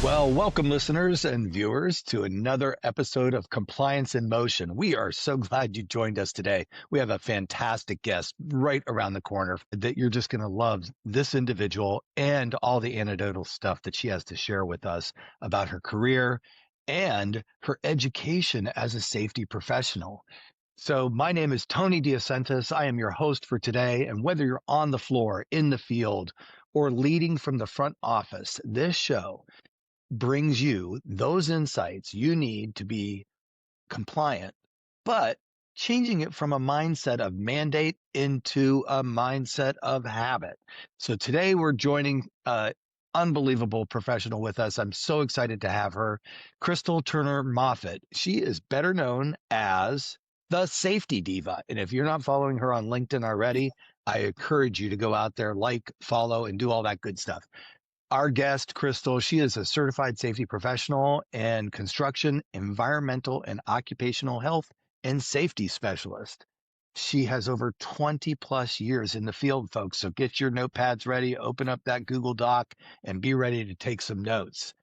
Well, welcome listeners and viewers to another episode of Compliance in Motion. We are so glad you joined us today. We have a fantastic guest right around the corner that you're just going to love this individual and all the anecdotal stuff that she has to share with us about her career and her education as a safety professional. So my name is Tony DeSantis. I am your host for today. And whether you're on the floor, in the field, or leading from the front office, this show brings you those insights you need to be compliant, but changing it from a mindset of mandate into a mindset of habit. So today we're joining unbelievable professional with us. I'm so excited to have her, Crystal Turner-Moffatt. She is better known as the Safety Diva. And if you're not following her on LinkedIn already, I encourage you to go out there, like, follow, and do all that good stuff. Our guest, Crystal, she is a certified safety professional and construction, environmental, and occupational health and safety specialist. She has over 20 plus years in the field, folks. So get your notepads ready, open up that Google Doc, and be ready to take some notes.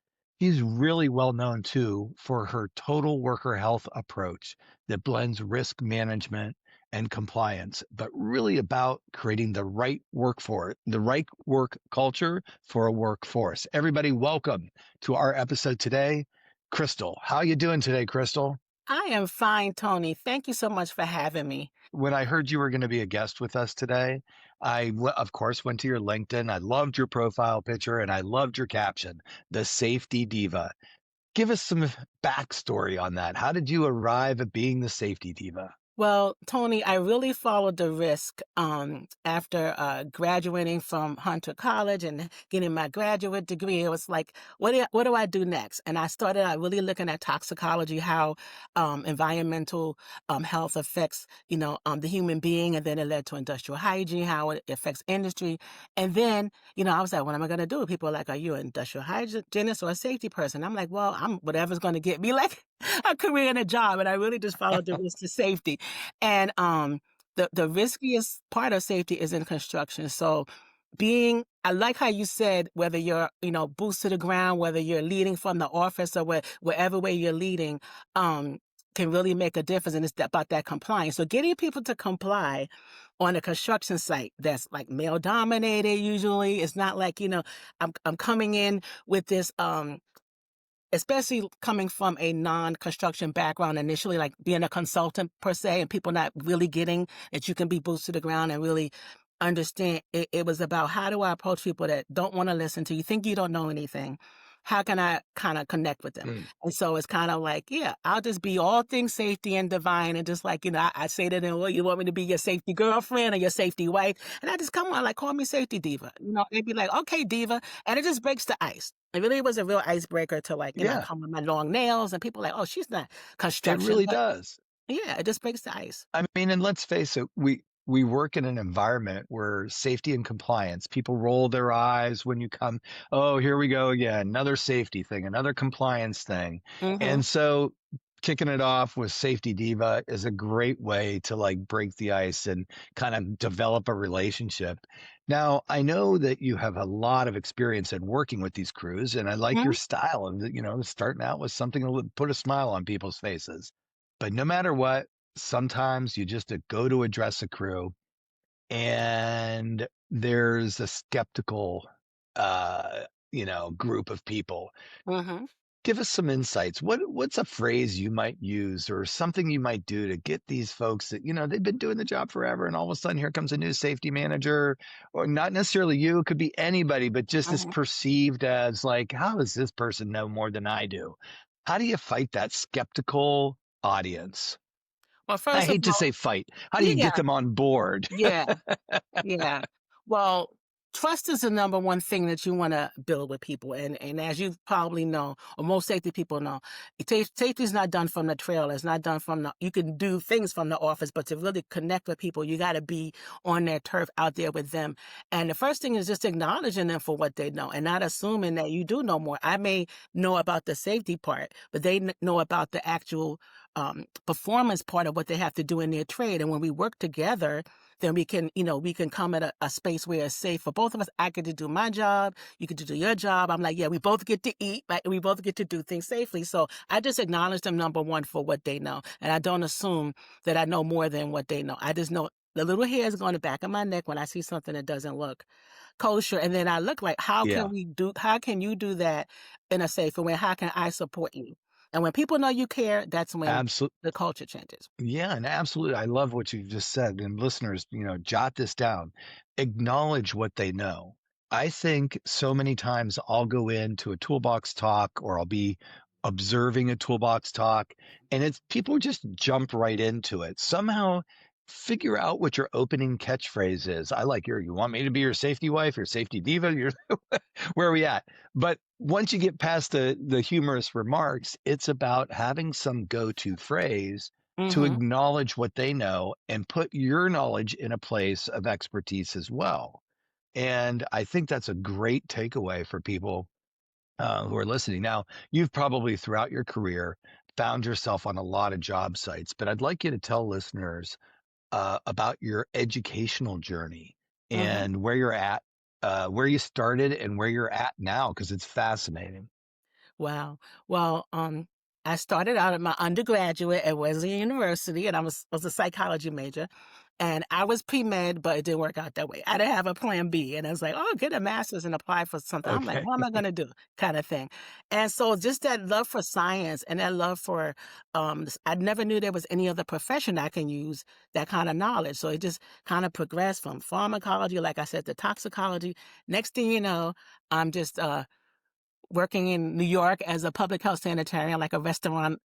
She's really well known, too, for her total worker health approach that blends risk management and compliance, but really about creating the right workforce, the right work culture for a workforce. Everybody, welcome to our episode today. Crystal, how you doing today, Crystal? I am fine, Tony. Thank you so much for having me. When I heard you were going to be a guest with us today, of course, went to your LinkedIn. I loved your profile picture and I loved your caption, the Safety Diva. Give us some backstory on that. How did you arrive at being the Safety Diva? Well, Tony, I really followed the risk after graduating from Hunter College and getting my graduate degree. It was like, what do I do next? And I started out really looking at toxicology, how environmental health affects, the human being. And then it led to industrial hygiene, how it affects industry. And then, I was like, what am I going to do? People are like, are you an industrial hygienist or a safety person? I'm like, well, I'm whatever's going to get me like a career and a job. And I really just followed the risk to safety. And the riskiest part of safety is in construction. So I like how you said, whether you're, boots to the ground, whether you're leading from the office or wherever way you're leading, can really make a difference. And it's about that compliance. So getting people to comply on a construction site that's like male dominated usually. It's not like, I'm coming in with this, especially coming from a non-construction background initially, like being a consultant per se, and people not really getting that you can be boots to the ground and really understand. It was about, how do I approach people that don't want to listen to you, think you don't know anything? How can I kind of connect with them? And so it's kind of like, yeah, I'll just be all things safety and divine. And just like, I say to them, well, you want me to be your safety girlfriend or your safety wife? And I just come on, like, call me Safety Diva. They'd be like, okay, Diva. And it just breaks the ice. It really was a real icebreaker to come with my long nails, and people are like, oh, she's not construction. It really does. Yeah, it just breaks the ice. I mean, and let's face it, we work in an environment where safety and compliance, people roll their eyes when you come, oh, here we go again, another safety thing, another compliance thing. And so kicking it off with Safety Diva is a great way to like break the ice and kind of develop a relationship. Now, I know that you have a lot of experience in working with these crews, and I like your style of, starting out with something to put a smile on people's faces. But no matter what, sometimes you just go to address a crew and there's a skeptical, group of people. Give us some insights. What's a phrase you might use or something you might do to get these folks that, they've been doing the job forever and all of a sudden here comes a new safety manager, or not necessarily you, it could be anybody, but just is perceived as like, how does this person know more than I do? How do you fight that skeptical audience? Well, I first of hate to all, say fight. How do you get them on board? yeah. Well, Trust is the number one thing that you wanna build with people, and as you probably know, or most safety people know, safety is not done from the trail, it's not done from the you can do things from the office, but to really connect with people, you gotta be on their turf, out there with them, and the first thing is just acknowledging them for what they know, and not assuming that you do know more. I may know about the safety part, but they know about the actual, performance part of what they have to do in their trade, and when we work together, then we can come at a space where it's safe for both of us. I get to do my job, you get to do your job. I'm like, yeah, we both get to eat, right? We both get to do things safely. So I just acknowledge them, number one, for what they know. And I don't assume that I know more than what they know. I just know the little hairs go on the back of my neck when I see something that doesn't look kosher. And then I look like, Yeah. how can you do that in a safer way? How can I support you? And when people know you care, that's when Absolutely. the culture changes. Yeah, and absolutely. I love what you just said. And listeners, jot this down. Acknowledge what they know. I think so many times I'll go into a toolbox talk or I'll be observing a toolbox talk and it's people just jump right into it. Somehow figure out what your opening catchphrase is. I like you want me to be your safety wife, your safety diva, your where are we at? But once you get past the humorous remarks, it's about having some go-to phrase to Mhm. acknowledge what they know and put your knowledge in a place of expertise as well. And I think that's a great takeaway for people who are listening. Now, you've probably throughout your career found yourself on a lot of job sites, but I'd like you to tell listeners about your educational journey Mhm. and where you're at, where you started and where you're at now, because it's fascinating. Wow. Well, I started out at my undergraduate at Wesleyan University, and I was a psychology major, and I was pre-med, but it didn't work out that way. I didn't have a plan B, and I was like, "Oh, get a master's and apply for something." I'm like, Okay. "What am I gonna do?" Kind of thing. And so just that love for science and that love for, I never knew there was any other profession I can use that kind of knowledge. So it just kind of progressed from pharmacology, like I said, to toxicology. Next thing you know, I'm just working in New York as a public health sanitarian, like a restaurant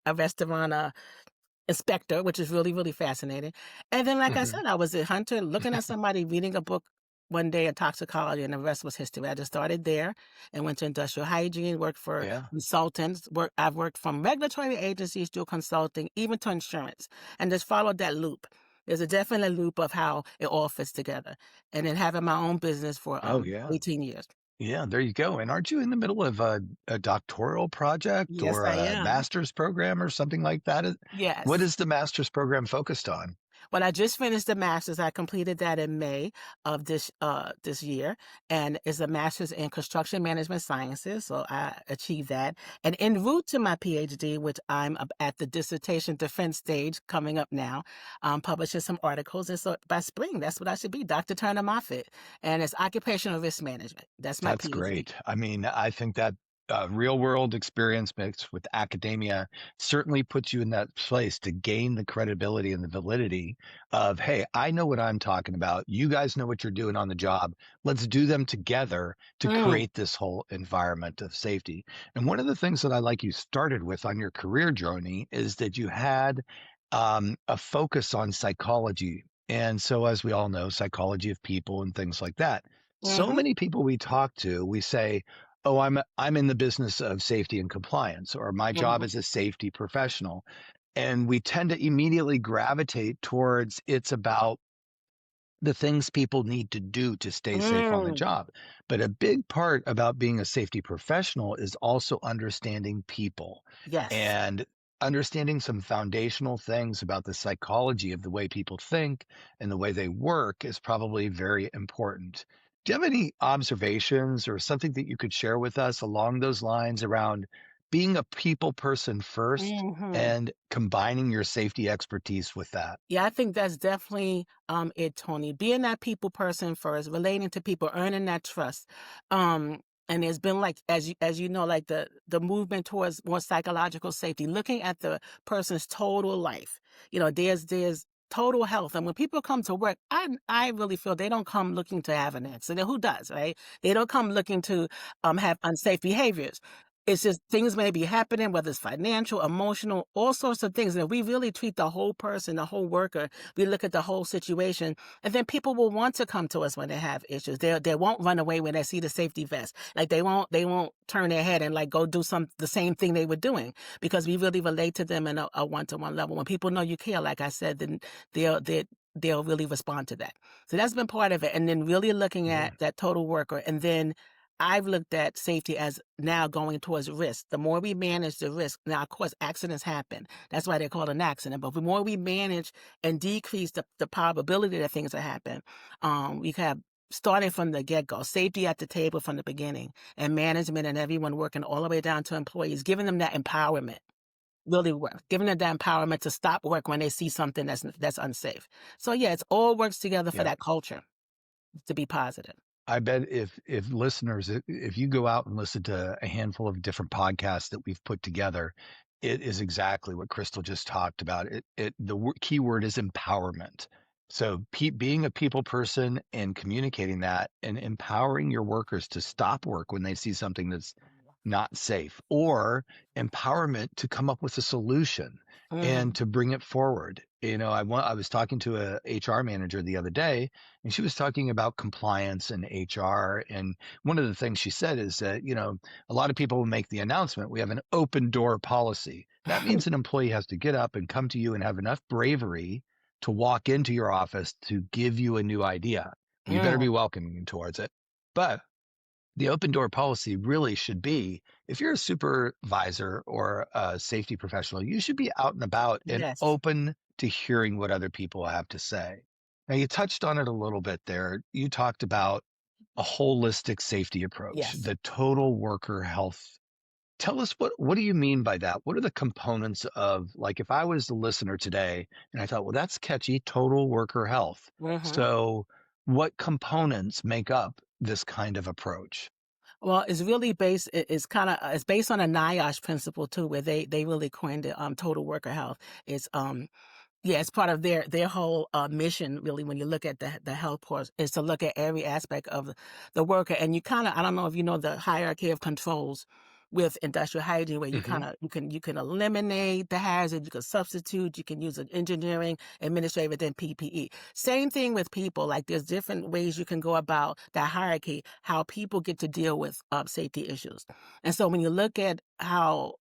inspector, which is really, really fascinating. And then, like I Mhm. said, I was a hunter looking at somebody reading a book one day in toxicology, and the rest was history. I just started there and went to industrial hygiene, worked for Yeah, consultants. I've worked from regulatory agencies to consulting, even to insurance, and just followed that loop. There's a definite loop of how it all fits together. And then having my own business for oh yeah. 18 years. Yeah, there you go. And aren't you in the middle of a doctoral project Yes, or I a am. master's program or something like that? What Yes. is the master's program focused on? Well, I just finished the master's. I completed that in May of this year, and it's a master's in construction management sciences. So I achieved that. And en route to my PhD, which at the dissertation defense stage coming up now, publishing some articles. And so by spring, that's what I should be, Dr. Turner-Moffatt. And it's occupational risk management. That's my That's PhD. great. I mean, I think that real world experience mixed with academia certainly puts you in that place to gain the credibility and the validity of, hey, I know what I'm talking about. You guys know what you're doing on the job. Let's do them together to Mm, create this whole environment of safety. And one of the things that I like you started with on your career journey is that you had a focus on psychology. And so, as we all know, psychology of people and things like that. So hmm many people we talk to, we say, "Oh, I'm in the business of safety and compliance," or "My job hmm is a safety professional." And we tend to immediately gravitate towards it's about the things people need to do to stay safe on the mm, job. But a big part about being a safety professional is also understanding people yes. and understanding some foundational things about the psychology of the way people think and the way they work is probably very important. Do you have any observations or something that you could share with us along those lines around being a people person first hmm and combining your safety expertise with that? Yeah, I think that's definitely it, Tony. Being that people person first, relating to people, earning that trust. And there's been like as you know, like the movement towards more psychological safety, looking at the person's total life. There's total health. And when people come to work, I really feel they don't come looking to have an accident. Who does, right? They don't come looking to have unsafe behaviors. It's just things may be happening, whether it's financial, emotional, all sorts of things. And if we really treat the whole person, the whole worker, we look at the whole situation, and then people will want to come to us when they have issues. They won't run away when they see the safety vest. Like they won't turn their head and like go do the same thing they were doing, because we really relate to them in a one-to-one level. When people know you care, like I said, then they'll really respond to that. So that's been part of it. And then really looking Yeah. at that total worker, and then I've looked at safety as now going towards risk. The more we manage the risk, now of course accidents happen. That's why they're called an accident. But the more we manage and decrease the probability that things will happen, we have starting from the get-go, safety at the table from the beginning, and management and everyone working all the way down to employees, giving them that empowerment. Really work, giving them that empowerment to stop work when they see something that's unsafe. So yeah, it's all works together for Yeah. that culture to be positive. I bet if listeners, if you go out and listen to a handful of different podcasts that we've put together, it is exactly what Crystal just talked about. The key word is empowerment. So being a people person and communicating that and empowering your workers to stop work when they see something that's not safe, or empowerment to come up with a solution and Mhm. to bring it forward. I was talking to a HR manager the other day, and she was talking about compliance and HR. And one of the things she said is that, a lot of people will make the announcement, we have an open door policy. That means an employee has to get up and come to you and have enough bravery to walk into your office to give you a new idea. And you better Mm, be welcoming towards it. But the open door policy really should be, if you're a supervisor or a safety professional, you should be out and about and yes, open to hearing what other people have to say. Now, you touched on it a little bit there. You talked about a holistic safety approach, yes. the total worker health. Tell us, what do you mean by that? What are the components of, like, if I was the listener today and I thought, well, that's catchy, total worker health. Mhm. So what components make up this kind of approach? Well, it's really it's based on a NIOSH principle too, where they really coined it, total worker health. It's, yeah, it's part of their whole, mission really when you look at the health course, is to look at every aspect of the worker, and you kinda I don't know if you know the hierarchy of controls with industrial hygiene, where you Hmm. kinda you can eliminate the hazard, you can substitute, you can use an engineering, administrative, and then PPE. Same thing with people, like, there's different ways you can go about that hierarchy, how people get to deal with, safety issues. And so when you look at how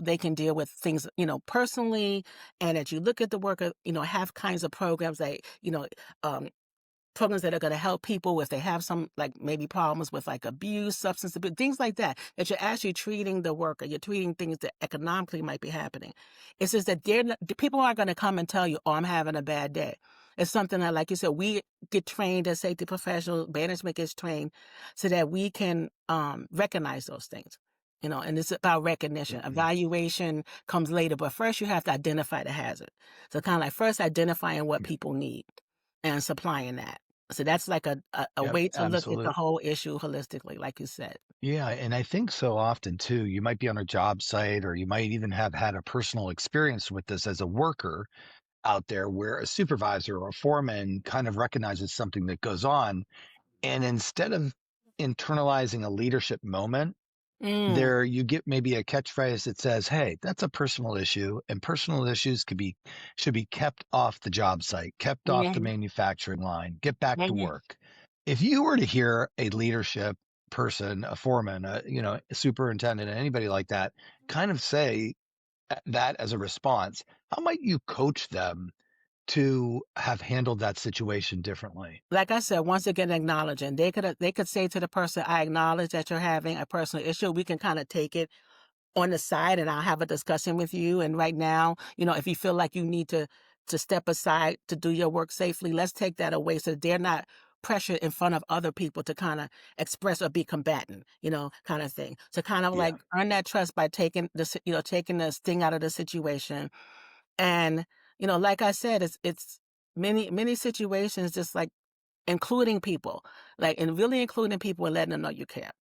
they can deal with things, personally, and as you look at the worker, have kinds of programs that, um, programs that are going to help people if they have some, like maybe problems with like abuse, substance abuse, things like that, that you're actually treating the worker, you're treating things that economically might be happening. It's just that the people aren't going to come and tell you, oh, I'm having a bad day. It's something that, like you said, we get trained as safety professionals, management gets trained so that we can recognize those things. And it's about recognition. Hmm. Evaluation comes later, but first you have to identify the hazard. So kind of like first identifying what Yeah. people need and supplying that. So that's like a Yep, way to look at the absolutely. whole issue holistically, like you said. Yeah, and I think so often too, you might be on a job site or you might even have had a personal experience with this as a worker out there where a supervisor or a foreman kind of recognizes something that goes on. And instead of internalizing a leadership moment, Mm, there you get maybe a catchphrase that says, hey, that's a personal issue, and personal issues should be kept off the job site, kept off the mhm, manufacturing line, get back to mhm. work. If you were to hear a leadership person, a foreman, a superintendent, anybody like that kind of say that as a response, how might you coach them to have handled that situation differently? Like I said, once again, acknowledging they could say to the person, "I acknowledge that you're having a personal issue." We can kind of take it on the side, and I'll have a discussion with you. And right now, if you feel like you need to step aside to do your work safely, let's take that away so that they're not pressured in front of other people to kind of express or be combatant, kind of thing. So kind of Yeah. like earn that trust by taking the sting out of the situation. And like I said, it's many situations, just like including people, like and really including people and letting them know you care.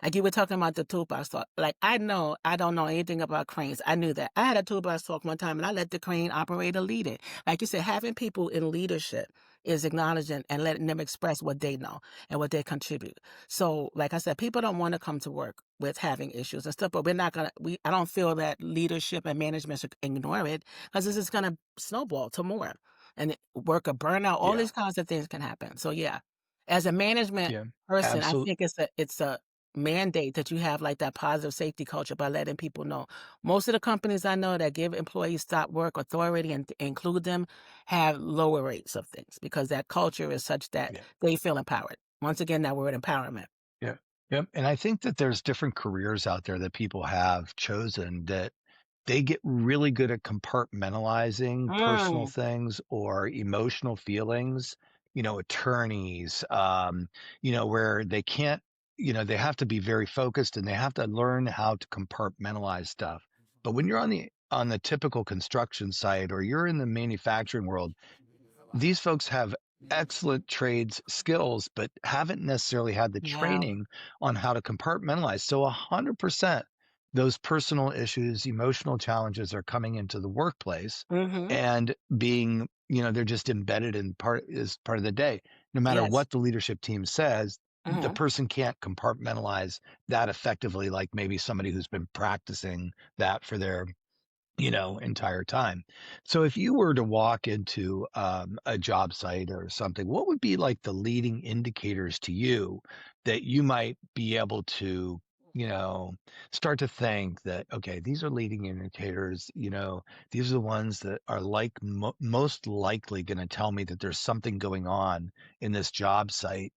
Like you were talking about the toolbox talk. Like I know I don't know anything about cranes. I knew that. I had a toolbox talk one time and I let the crane operator lead it. Like you said, having people in leadership is acknowledging and letting them express what they know and what they contribute. So, like I said, people don't want to come to work with having issues and stuff, but we're not gonna. I don't feel that leadership and management should ignore it because this is gonna snowball to more and worker burnout. All Yeah. these kinds of things can happen. So, yeah, as a management Yeah. person, I Absolutely. think it's a mandate that you have like that positive safety culture by letting people know. Most of the companies I know that give employees stop work authority and include them have lower rates of things because that culture is such that Yeah. they feel empowered. Once again, that word empowerment. Yeah. Yep. And I think that there's different careers out there that people have chosen that they get really good at compartmentalizing personal Mm, things or emotional feelings, attorneys, where they can't, they have to be very focused and they have to learn how to compartmentalize stuff. But when you're on the typical construction site or you're in the manufacturing world, these folks have excellent trades skills, but haven't necessarily had the yeah. training on how to compartmentalize. So 100% those personal issues, emotional challenges are coming into the workplace Mhm. and being, they're just embedded in part of the day. No matter Yes. what the leadership team says, the Mhm. person can't compartmentalize that effectively, like maybe somebody who's been practicing that for their entire time. So if you were to walk into a job site or something, what would be like the leading indicators to you that you might be able to, you know, start to think that, okay, these are leading indicators, these are the ones that are like most likely going to tell me that there's something going on in this job site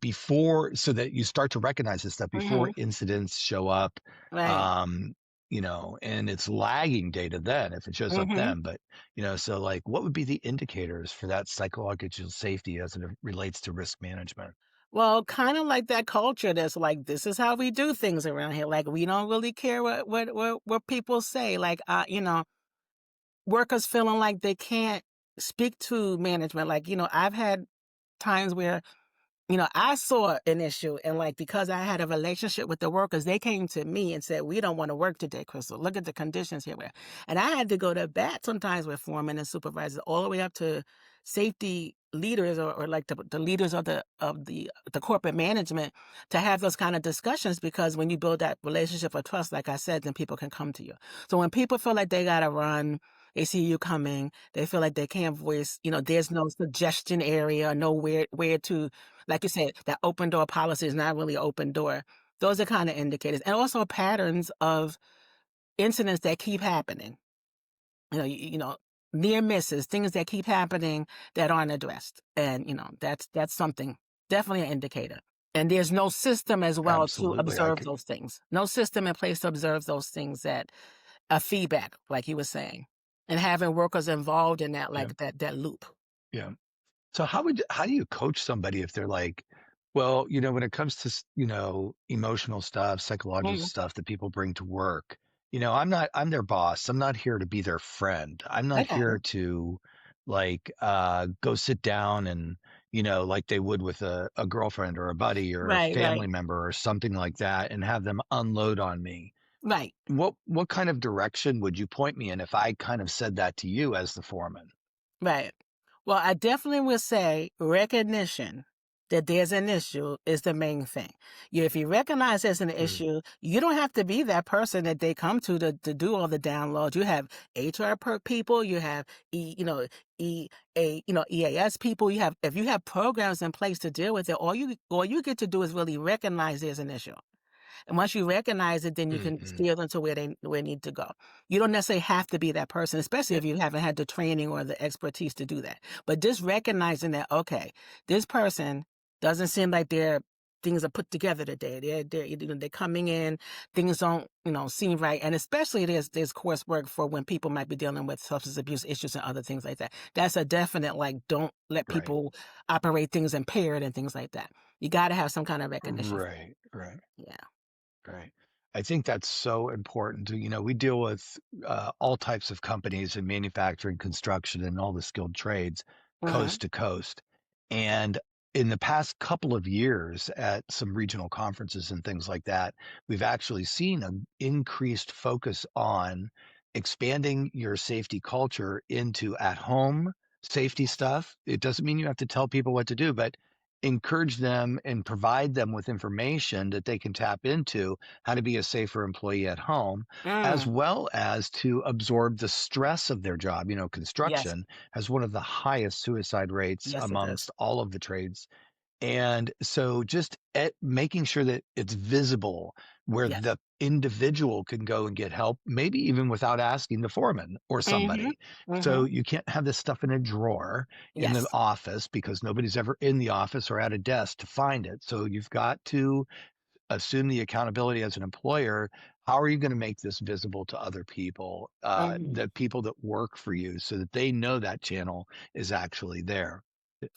before, so that you start to recognize this stuff before Mhm. incidents show up. Right. um, and it's lagging data then if it shows up Mhm. then. But, so like what would be the indicators for that psychological safety as it relates to risk management? Well, kinda like that culture that's like, "This is how we do things around here." Like, we don't really care what people say. Like, workers feeling like they can't speak to management. Like, I've had times where I saw an issue and like because I had a relationship with the workers, they came to me and said, "We don't want to work today, Crystal. Look at the conditions here." And I had to go to bat sometimes with foremen and supervisors, all the way up to safety leaders or like the leaders of the corporate management to have those kind of discussions because when you build that relationship of trust, like I said, then people can come to you. So when people feel like they gotta run, they see you coming, they feel like they can't voice, there's no suggestion area, no where to, like you said, that open door policy is not really open door. Those are kind of indicators. And also patterns of incidents that keep happening. Near misses, things that keep happening that aren't addressed. And, that's something, definitely an indicator. And there's no system as well to Absolutely. I observe could. those things. No system in place to observe those things that a feedback, like you were saying, and having workers involved in that, Yeah. like that loop. Yeah. So how do you coach somebody if they're like, well, when it comes to, emotional stuff, psychological Mm, stuff that people bring to work, I'm their boss. I'm not here to be their friend. I'm not okay. here to like go sit down and, like they would with a girlfriend or a buddy or a Right, right, family member or something like that and have them unload on me. right. What kind of direction would you point me in if I kind of said that to you as the foreman? Right. Well, I definitely would say recognition that there's an issue is the main thing. If you recognize there's an Mm, issue, you don't have to be that person that they come to do all the downloads. You have HR people, you have EAS people. If you have programs in place to deal with it, all you get to do is really recognize there's an issue. And once you recognize it, then you can mhm. steer them to where they need to go. You don't necessarily have to be that person, especially Yeah, if you haven't had the training or the expertise to do that. But just recognizing that, okay, this person doesn't seem like things are put together today. They're coming in, things don't, seem right. And especially there's coursework for when people might be dealing with substance abuse issues and other things like that. That's a definite, like, don't let right. people operate things impaired and things like that. You got to have some kind of recognition for Right, right. that. Yeah. Right. I think that's so important to, we deal with all types of companies in manufacturing, construction, and all the skilled trades Mhm. coast to coast. And in the past couple of years at some regional conferences and things like that, we've actually seen an increased focus on expanding your safety culture into at home safety stuff. It doesn't mean you have to tell people what to do, but encourage them and provide them with information that they can tap into how to be a safer employee at home, as Mm, well as to absorb the stress of their job. yes, Construction has one of the highest suicide rates yes, it does. amongst all of the trades, and so just making sure that it's visible where Yes. the individual can go and get help, maybe even without asking the foreman or Mhm. somebody. So Mhm. you can't have this stuff in a drawer in the Yes. office because nobody's ever in the office or at a desk to find it. So you've got to assume the accountability as an employer. How are you going to make this visible to other people, Mhm. the people that work for you, so that they know that channel is actually there?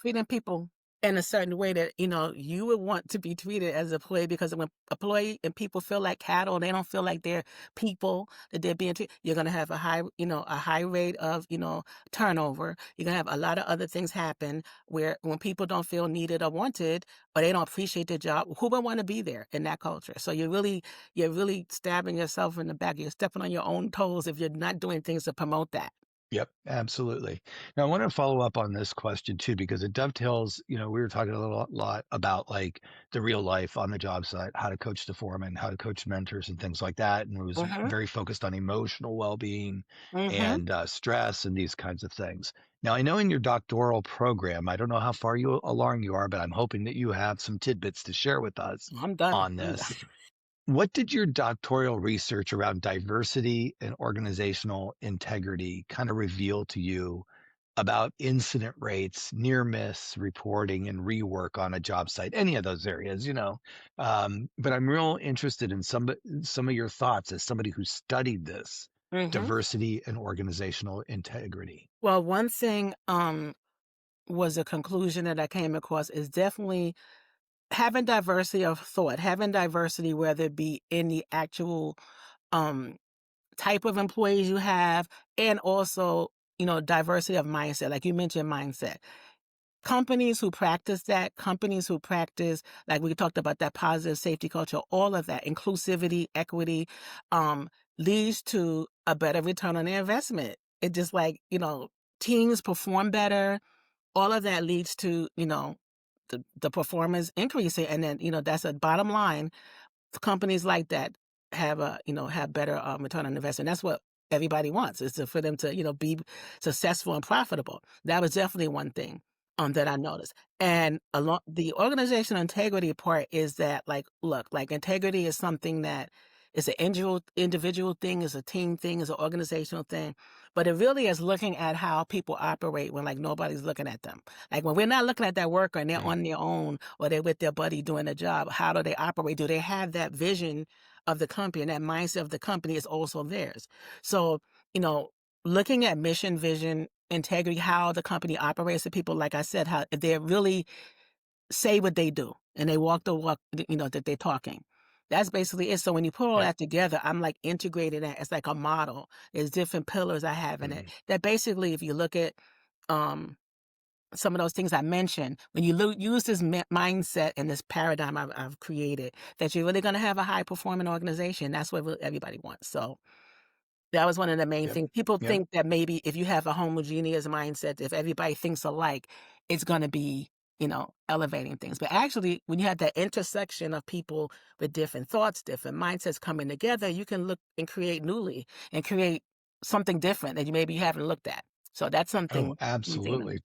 Treating people in a certain way that, you would want to be treated as a employee, because when employee and people feel like cattle, they don't feel like they're people, that they're being treated, you're gonna have a high rate of, turnover. You're gonna have a lot of other things happen where when people don't feel needed or wanted, or they don't appreciate their job, who would want to be there in that culture? So you're really stabbing yourself in the back. You're stepping on your own toes if you're not doing things to promote that. Yep, absolutely. Now, I want to follow up on this question too, because it dovetails. We were talking a lot about like the real life on the job site, how to coach the foreman, how to coach mentors, and things like that. And it was Mhm. very focused on emotional well-being Mhm. and stress and these kinds of things. Now, I know in your doctoral program, I don't know how far along you are, but I'm hoping that you have some tidbits to share with us I'm done. on I'm done. this. What did your doctoral research around diversity and organizational integrity kind of reveal to you about incident rates, near miss reporting, and rework on a job site? Any of those areas. But I'm real interested in some of your thoughts as somebody who studied this Mhm. diversity and organizational integrity. Well, one thing, was a conclusion that I came across is definitely having diversity of thought, having diversity, whether it be in the actual, um, type of employees you have, and also, diversity of mindset, like you mentioned mindset. Companies who practice that, companies who practice, like we talked about, that positive safety culture, all of that, inclusivity, equity, um, leads to a better return on their investment. It just like, teams perform better. All of that leads to, the performance increasing. And then, that's a bottom line. Companies like that have better return on investment. That's what everybody wants, is for them to, be successful and profitable. That was definitely one thing that I noticed. And along the organizational integrity part is that, like, look, like, integrity is something that is an individual thing, is a team thing, is an organizational thing, but it really is looking at how people operate when, like, nobody's looking at them. Like, when we're not looking at that worker and they're Mm. on their own, or they're with their buddy doing a job, how do they operate? Do they have that vision of the company, and that mindset of the company is also theirs? So, you know, looking at mission, vision, integrity, how the company operates, the people, like I said, how they really say what they do and they walk the walk, that they're talking. That's basically it. So when you put all Yep. that together, I'm like integrating that as like a model. There's different pillars I have in it. Mhm. That basically, if you look at um some of those things I mentioned, when you use this mindset and this paradigm I've created, that you're really going to have a high performing organization. That's what everybody wants. So that was one of the main Yep. things. People Yep. think that maybe if you have a homogeneous mindset, if everybody thinks alike, it's going to be, elevating things. But actually, when you have that intersection of people with different thoughts, different mindsets coming together, you can look and create newly and create something different that you haven't looked at. So that's Oh, something you think. absolutely.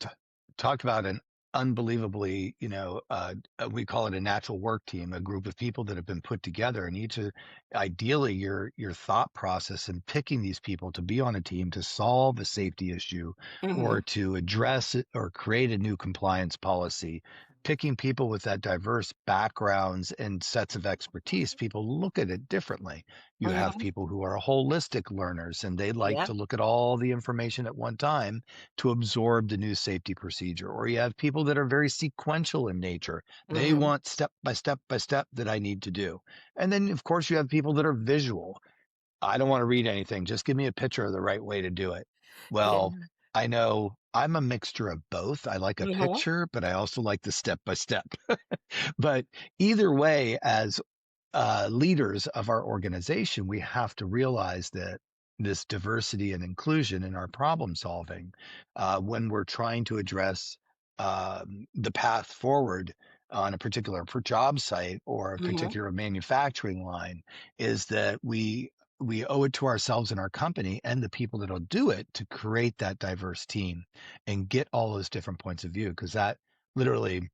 Talk about an unbelievably, we call it a natural work team, a group of people that have been put together, and ideally your thought process in picking these people to be on a team to solve a safety issue Hmm. or to address it or create a new compliance policy. Picking people with that diverse backgrounds and sets of expertise, people look at it differently. You have Hmm. people who are holistic learners and they like Yeah. to look at all the information at one time to absorb the new safety procedure. Or you have people that are very sequential in nature. They Hmm. want step by step by step that I need to do. And then, of course, you have people that are visual. I don't want to read anything. Just give me a picture of the right way to do it. Yeah. Well, I know I'm a mixture of both. I like a Hmm. picture, but I also like the step by step. But either way, as leaders of our organization, we have to realize that this diversity and inclusion in our problem solving when we're trying to address the path forward on a particular job site or a Mhm. particular manufacturing line is that we owe it to ourselves and our company and the people that'll do it to create that diverse team and get all those different points of view because that literally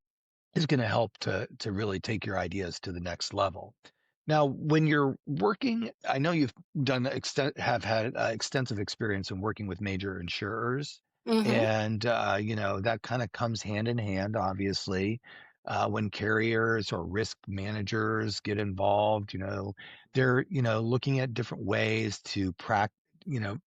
is going to help to really take your ideas to the next level. Now, when you're working, I know you've have had extensive experience in working with major insurers, Mhm. and that kind of comes hand in hand, obviously. When carriers or risk managers get involved, they're looking at different ways to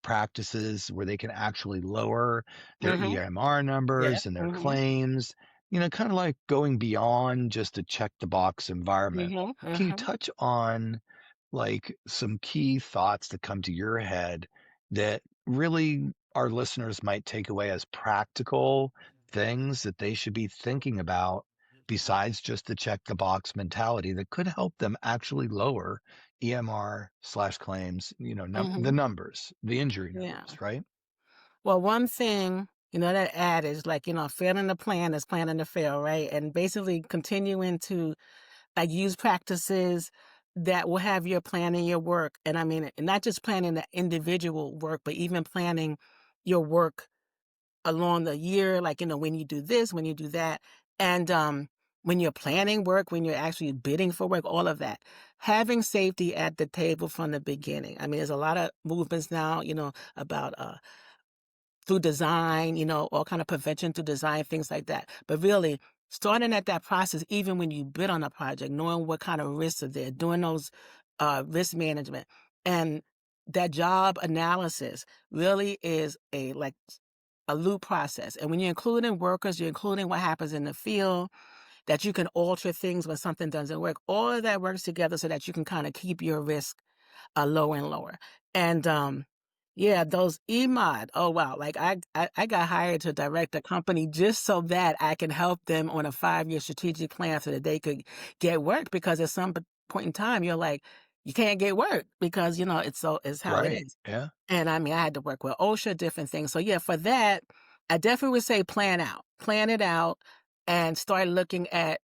practices where they can actually lower their Mhm. EMR Yeah. numbers and their Mhm. claims, kind of like going beyond just a check the box environment. Mhm. Can you Mhm. touch on like some key thoughts that come to your head that really our listeners might take away as practical things that they should be thinking about besides just the check the box mentality that could help them actually lower EMR slash claims, the Mhm. numbers, the injury Yeah. numbers, right? Well, one thing, that adage, like, failing to plan is planning to fail, right? And basically continuing to like use practices that will have your planning your work. And I mean, and not just planning the individual work, but even planning your work along the year, like, when you do this, when you do that. And when you're planning work, when you're actually bidding for work, all of that. Having safety at the table from the beginning. I mean, there's a lot of movements now, about through design, all kind of prevention through design, things like that. But really, starting at that process, even when you bid on a project, knowing what kind of risks are there, doing those risk management, and that job analysis really is a loop process. And when you're including workers, you're including what happens in the field, that you can alter things when something doesn't work. All of that works together so that you can kind of keep your risk lower and lower. And yeah, those EMOD. Oh wow! Like I got hired to direct a company just so that I can help them on a 5-year strategic plan so that they could get work. Because at some point in time, you're like, you can't get work because it's how it Right. is. Yeah. And I mean, I had to work with OSHA, different things. So yeah, for that, I definitely would say plan it out, and start looking at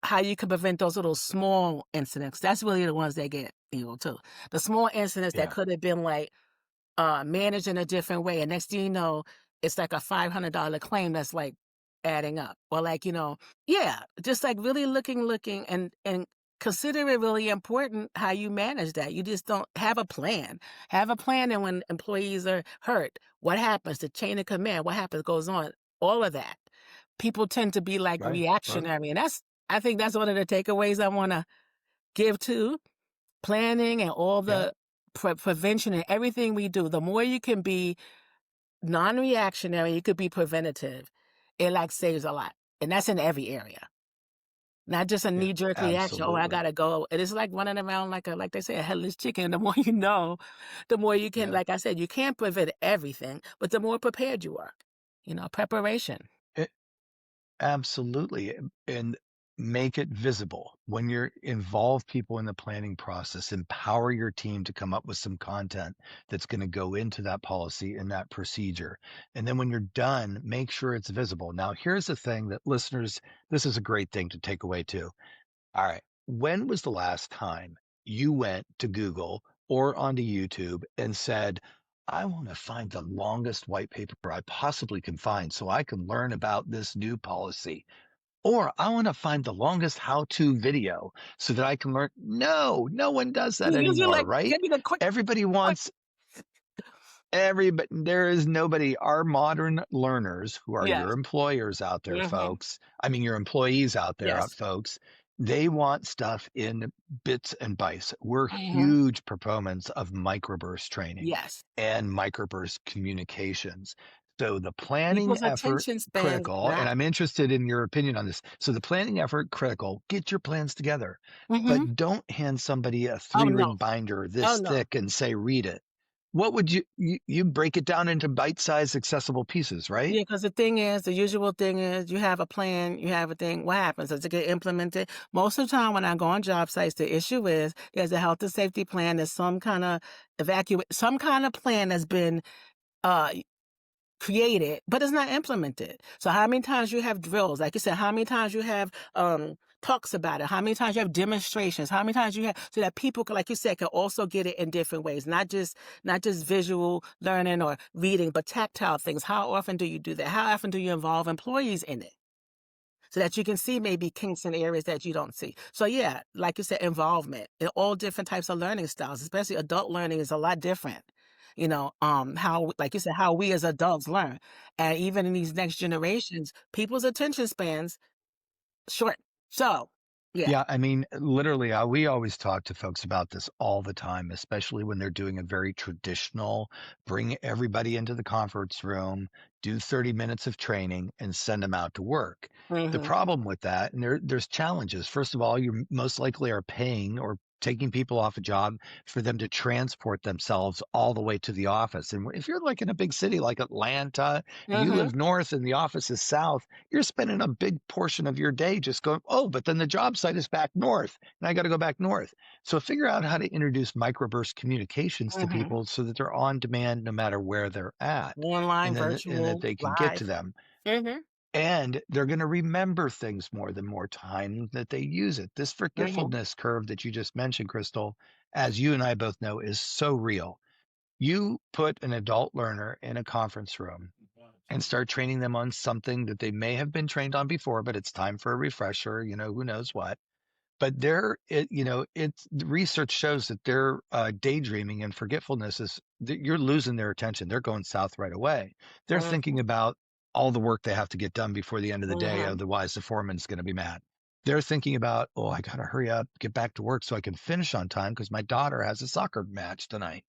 how you can prevent those little small incidents. That's really the ones that get evil too. The small incidents that Yeah. could have been like managed in a different way. And next thing you know, it's like a $500 claim that's like adding up. Or like, yeah, just like really looking and consider it really important how you manage that. You just don't have a plan. Have a plan, and when employees are hurt, what happens? The chain of command, what happens goes on. All of that. People tend to be like Right. Right. reactionary. And I think that's one of the takeaways I want to give to planning and all Yeah. the prevention and everything we do. The more you can be non-reactionary, you could be preventative. It like saves a lot. And that's in every area. Not just a Yeah. knee-jerk reaction. Oh, I Absolutely. gotta go. It is like running around like they say, a headless chicken. The more you know, the more you can, Yeah. like I said, you can't prevent everything, but the more prepared you are. Preparation. Absolutely, and make it visible. When you're involve people in the planning process, empower your team to come up with some content that's gonna go into that policy and that procedure. And then when you're done, make sure it's visible. Now, here's the thing that listeners, this is a great thing to take away too. All right. When was the last time you went to Google or onto YouTube and said, I want to find the longest white paper I possibly can find so I can learn about this new policy? Or I want to find the longest how to video so that I can learn. No, no one does that You usually anymore, like, right? give me the Everybody quick. wants Everybody, there is nobody. Our modern learners, who are your Yes. employers out there, Hmm. folks. I mean, your employees out there, Yes. folks. They want stuff in bits and bytes. We're Hmm. huge proponents of microburst training Yes. and microburst communications. So the planning People's effort attention spans critical, and not. I'm interested in your opinion on this. So the planning effort critical. Get your plans together, Hmm. but don't hand somebody a Oh 3 ring no. binder Oh this no. thick and say read it what would you break it down into bite-sized accessible pieces, right? Yeah, because the thing is, the usual thing is you have a plan, you have a thing. What happens? Does it get implemented? Most of the time when I go on job sites, the issue is there's a health and safety plan, there's some kind of some kind of plan that's been uh created, but it's not implemented. So how many times you have drills? Like you said, how many times you have talks about it? How many times you have demonstrations? How many times you have so that people can, like you said, can also get it in different ways, not just visual learning or reading, but tactile things. How often do you do that? How often do you involve employees in it? So that you can see maybe kinks in areas that you don't see. So yeah, like you said, involvement in all different types of learning styles, especially adult learning is a lot different. How, like you said, how we as adults learn. And even in these next generations, people's attention spans short. So yeah. Yeah, I mean, literally, we always talk to folks about this all the time, especially when they're doing a very traditional bring everybody into the conference room, do 30 minutes of training, and send them out to work. The Hmm. problem with that, and there's challenges. First of all, you most likely are paying or taking people off a job for them to transport themselves all the way to the office. And if you're like in a big city like Atlanta and you Hmm. live north and the office is south, you're spending a big portion of your day just going, oh, but then the job site is back north and I got to go back north. So figure out how to introduce microburst communications to Hmm. people so that they're on demand no matter where they're at Online, and that virtual, they can get to live. them. Hmm. And they're going to remember things more the more time that they use it. This Hmm. forgetfulness curve that you just mentioned, Crystal, as you and I both know, is so real. You put an adult learner in a conference room and start training them on something that they may have been trained on before, but it's time for a refresher, who knows what. But it's the research shows that their daydreaming and forgetfulness you're losing their attention. They're going south right away. They're thinking Hmm. about all the work they have to get done before the end of the day. Hmm. Otherwise, the foreman's going to be mad. They're thinking about, oh, I got to hurry up, get back to work so I can finish on time because my daughter has a soccer match tonight.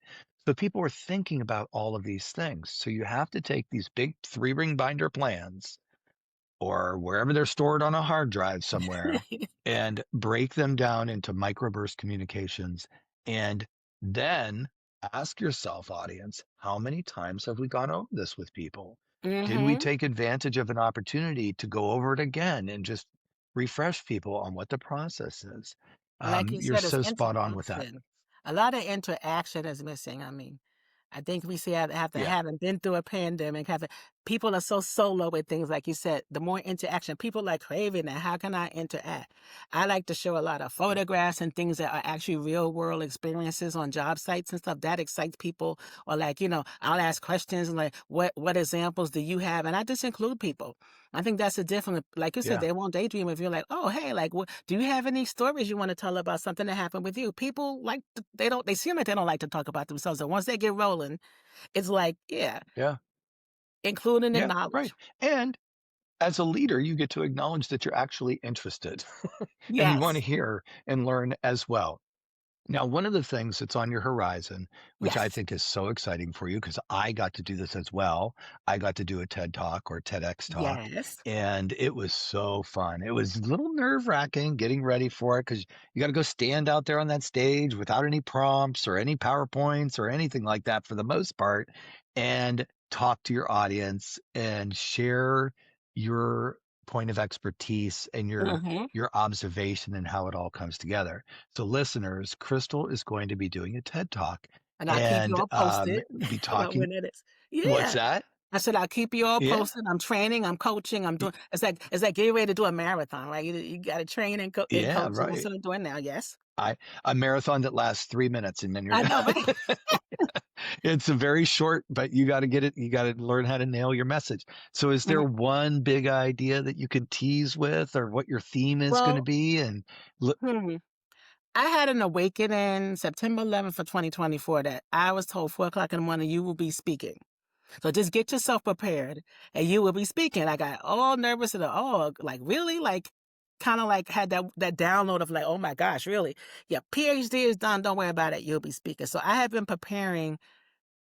So people are thinking about all of these things. So you have to take these big 3-ring binder plans or wherever they're stored on a hard drive somewhere and break them down into microburst communications. And then ask yourself, audience, how many times have we gone over this with people? Did we Hmm. take advantage of an opportunity to go over it again and just refresh people on what the process is? And like you You're said, it's so spot on with that. interaction. A lot of interaction is missing. I mean, I think we see have to Yeah. haven't been through a pandemic, have to, people are so solo with things like you said. The more interaction, people like craving that. How can I interact? I like to show a lot of photographs and things that are actually real world experiences on job sites and stuff. That excites people. Or like, I'll ask questions like, what examples do you have? And I just include people. I think that's a different, like you said, Yeah. they won't daydream if you're like, oh, hey, like, what, do you have any stories you want to tell about something that happened with you? People like, they seem like they don't like to talk about themselves. And once they get rolling, it's like, yeah, Yeah. including the Yeah. knowledge. Right. And as a leader, you get to acknowledge that you're actually interested and you want to Yes. hear and learn as well. Now, one of the things that's on your horizon, which I Yes. think is so exciting for you, because I got to do this as well. I got to do a TED Talk or TEDx talk, Yes. and it was so fun. It was a little nerve-wracking getting ready for it because you got to go stand out there on that stage without any prompts or any PowerPoints or anything like that for the most part, and talk to your audience and share your point of expertise and Hmm. your observation and how it all comes together. So, listeners, Crystal is going to be doing a TED Talk And I'll keep you and all posted be about talking. when it is. What's Yeah. that? I said, I'll keep you all Yeah. posted. I'm training, I'm coaching, I'm y- doing, it's like getting ready to do a marathon, right? You got to train and Yeah, coach. And that's right. what I'm doing now. Yes. I A marathon that lasts 3 minutes and then you're I done. know, right? It's a very short, but you got to get it. You got to learn how to nail your message. So, is there Mhm. one big idea that you could tease with, or what your theme is going to Well, be? And look, hmm. I had an awakening September 11th of 2024 that I was told 4 o'clock in the morning, you will be speaking. So just get yourself prepared and you will be speaking. I got all nervous and like really? Like kind of like had that download of like, oh my gosh, really? Yeah, PhD is done. Don't worry about it. You'll be speaking. So I have been preparing,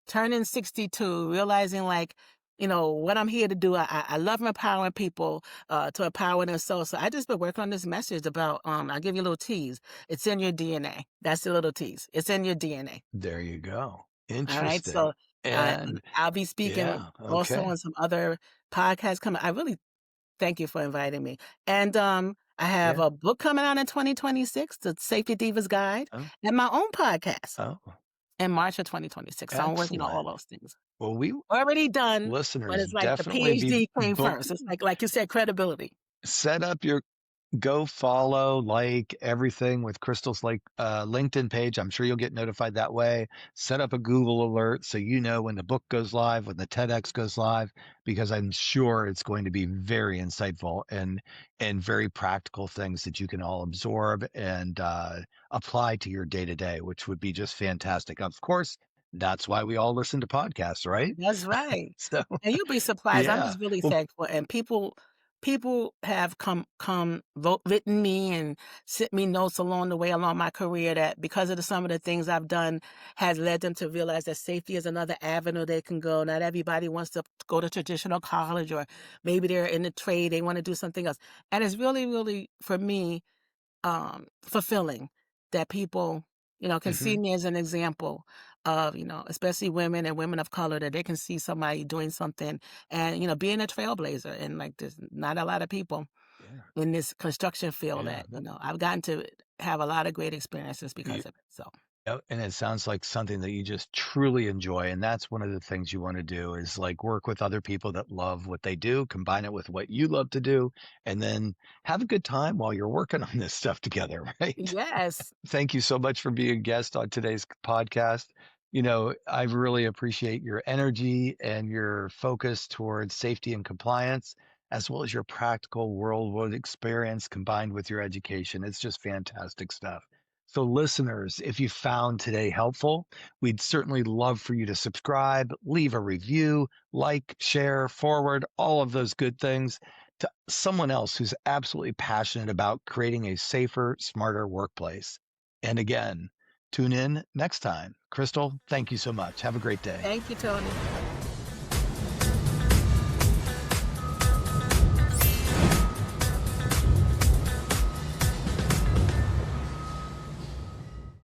turning 62, realizing like, what I'm here to do. I love empowering people to empower themselves. So I just been working on this message about, I'll give you a little tease. It's in your DNA. That's the little tease. It's in your DNA. there you go. All right. Interesting. So uh, And I'll be speaking yeah, also okay. on some other podcasts coming. I really thank you for inviting me. And I have Yeah. a book coming out in 2026, The Safety Diva's Guide, Oh, and my own podcast oh, in March of 2026. So I'm working on all excellent. those things. Well, we Already done, but listeners it's like the definitely be PhD came book first. It's like you said, credibility. set up your go follow, like everything with Crystal's like LinkedIn page. I'm sure you'll get notified that way. Set up a Google alert so you know when the book goes live, when the TEDx goes live, because I'm sure it's going to be very insightful and very practical things that you can all absorb and apply to your day to day, which would be just fantastic. Of course, that's why we all listen to podcasts, right? That's right. So And you'll be surprised. I'm yeah. just really Well, thankful. And people have written me and sent me notes along the way along my career that because of some of the things I've done has led them to realize that safety is another avenue they can go. Not everybody wants to go to traditional college, or maybe they're in the trade, they want to do something else. And it's really, really for me fulfilling that people, can see mhm, me as an example of, especially women and women of color, that they can see somebody doing something and, being a trailblazer. And like, there's not a lot of people yeah. in this construction field Yeah. that, I've gotten to have a lot of great experiences Y because of it. So Yep, and it sounds like something that you just truly enjoy, and that's one of the things you wanna do is, like, work with other people that love what they do, combine it with what you love to do, and then have a good time while you're working on this stuff together, right? yes, Thank you so much for being a guest on today's podcast. I really appreciate your energy and your focus towards safety and compliance, as well as your practical world experience combined with your education. It's just fantastic stuff. So, listeners, if you found today helpful, we'd certainly love for you to subscribe, leave a review, like, share, forward, all of those good things to someone else who's absolutely passionate about creating a safer, smarter workplace. And again, tune in next time. Crystal, thank you so much. Have a great day. thank you, Tony.